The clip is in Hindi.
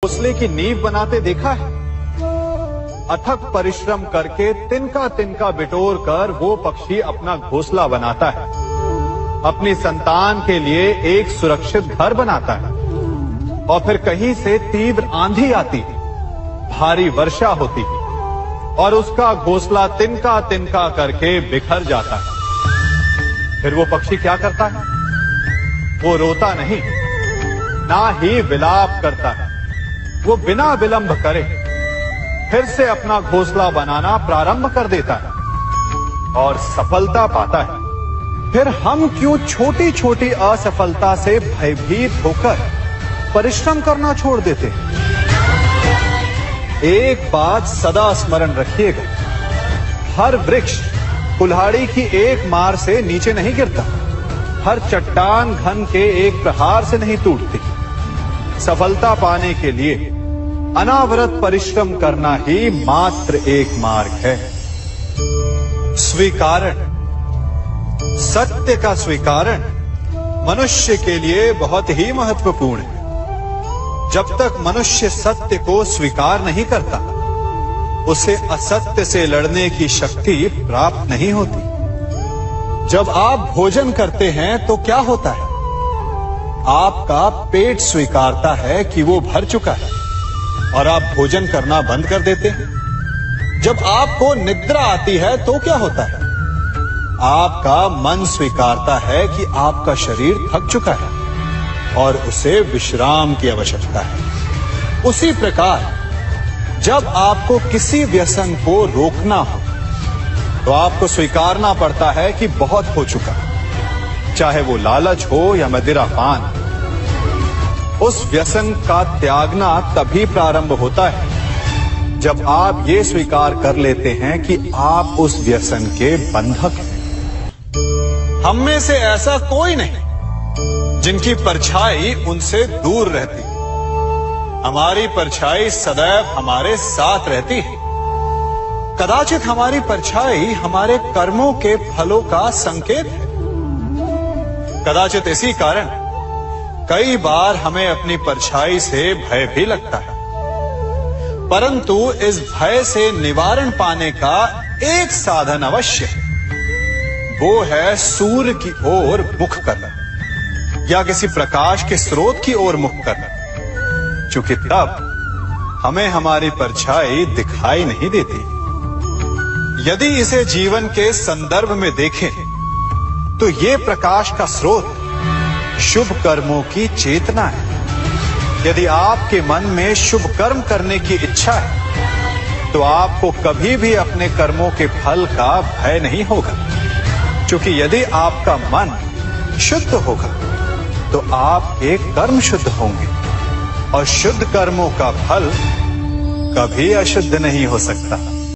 घोंसले की नींव बनाते देखा है? अथक परिश्रम करके तिनका तिनका बिटोर कर वो पक्षी अपना घोंसला बनाता है, अपनी संतान के लिए एक सुरक्षित घर बनाता है। और फिर कहीं से तीव्र आंधी आती है, भारी वर्षा होती है और उसका घोंसला तिनका तिनका करके बिखर जाता है। फिर वो पक्षी क्या करता है? वो रोता नहीं, ना ही विलाप करता है। वो बिना विलंब करे फिर से अपना घोंसला बनाना प्रारंभ कर देता है और सफलता पाता है। फिर हम क्यों छोटी छोटी असफलता से भयभीत होकर परिश्रम करना छोड़ देते हैं? एक बात सदा स्मरण रखिएगा, हर वृक्ष कुल्हाड़ी की एक मार से नीचे नहीं गिरता, हर चट्टान घन के एक प्रहार से नहीं टूटती। सफलता पाने के लिए अनावरत परिश्रम करना ही मात्र एक मार्ग है। स्वीकारण, सत्य का स्वीकारण मनुष्य के लिए बहुत ही महत्वपूर्ण है। जब तक मनुष्य सत्य को स्वीकार नहीं करता, उसे असत्य से लड़ने की शक्ति प्राप्त नहीं होती। जब आप भोजन करते हैं तो क्या होता है? आपका पेट स्वीकारता है कि वो भर चुका है और आप भोजन करना बंद कर देते हैं। जब आपको निद्रा आती है तो क्या होता है? आपका मन स्वीकारता है कि आपका शरीर थक चुका है और उसे विश्राम की आवश्यकता है। उसी प्रकार जब आपको किसी व्यसन को रोकना हो तो आपको स्वीकारना पड़ता है कि बहुत हो चुका है, चाहे वो लालच हो या मदिरापान। उस व्यसन का त्यागना तभी प्रारंभ होता है जब आप ये स्वीकार कर लेते हैं कि आप उस व्यसन के बंधक हैं। हम में से ऐसा कोई नहीं जिनकी परछाई उनसे दूर रहती। हमारी परछाई सदैव हमारे साथ रहती है। कदाचित हमारी परछाई हमारे कर्मों के फलों का संकेत है। कदाचित इसी कारण कई बार हमें अपनी परछाई से भय भी लगता है, परंतु इस भय से निवारण पाने का एक साधन अवश्य है। वो है सूर्य की ओर मुख करना या किसी प्रकाश के स्रोत की ओर मुख करना, क्योंकि तब हमें हमारी परछाई दिखाई नहीं देती। यदि इसे जीवन के संदर्भ में देखें तो ये प्रकाश का स्रोत शुभ कर्मों की चेतना है। यदि आपके मन में शुभ कर्म करने की इच्छा है तो आपको कभी भी अपने कर्मों के फल का भय नहीं होगा, क्योंकि यदि आपका मन शुद्ध होगा तो आपके कर्म शुद्ध होंगे और शुद्ध कर्मों का फल कभी अशुद्ध नहीं हो सकता।